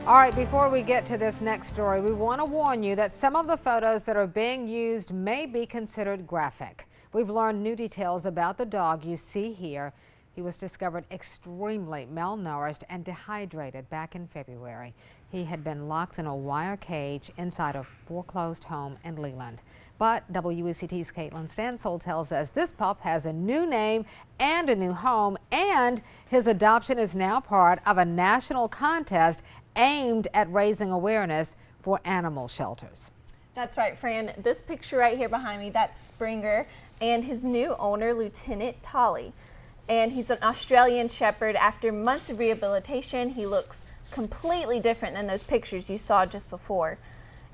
All right, before we get to this next story, we want to warn you that some of the photos that are being used may be considered graphic. We've learned new details about the dog you see here. He was discovered extremely malnourished and dehydrated back in February. He had been locked in a wire cage inside a foreclosed home in Leland. But WECT's Kaitlin Stansell tells us this pup has a new name and a new home, and his adoption is now part of a national contest aimed at raising awareness for animal shelters. That's right, Fran. This picture right here behind me, that's Springer and his new owner, Lieutenant Tolly. And he's an Australian Shepherd. After months of rehabilitation, he looks completely different than those pictures you saw just before.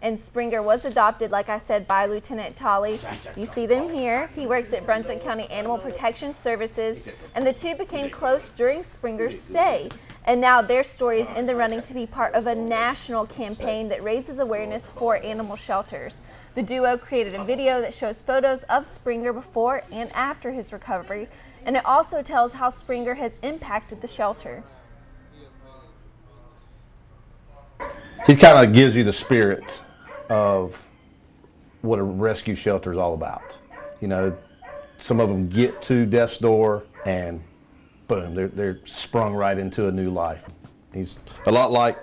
And Springer was adopted, like I said, by Lieutenant Tolly. You see them here. He works at Brunswick County Animal Protection Services, and the two became close during Springer's stay. And now their story is in the running to be part of a national campaign that raises awareness for animal shelters. The duo created a video that shows photos of Springer before and after his recovery, and it also tells how Springer has impacted the shelter. He kind of gives you the spirit of what a rescue shelter is all about. You know, some of them get to death's door and boom, they're sprung right into a new life. He's a lot like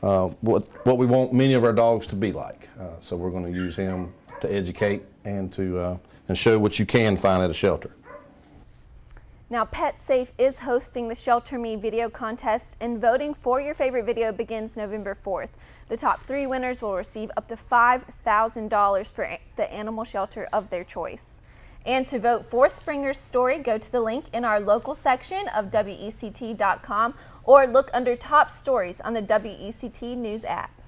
what we want many of our dogs to be like. So we're going to use him to educate and to and show what you can find at a shelter. Now, Pet Safe is hosting the Shelter Me video contest, and voting for your favorite video begins November 4th. The top 3 winners will receive up to $5,000 for the animal shelter of their choice. And to vote for Springer's story, go to the link in our local section of WECT.com or look under Top Stories on the WECT News app.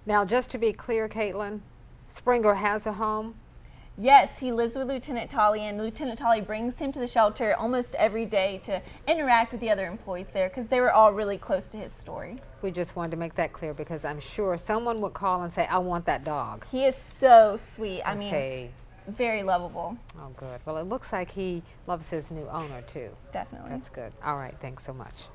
Now, just to be clear, Kaitlin, Springer has a home? Yes, he lives with Lieutenant Tolly, and Lieutenant Tolly brings him to the shelter almost every day to interact with the other employees there because they were all really close to his story. We just wanted to make that clear because I'm sure someone would call and say, I want that dog. He is so sweet. I mean, very lovable. Oh, good. Well, it looks like he loves his new owner, too. Definitely. That's good. All right. Thanks so much.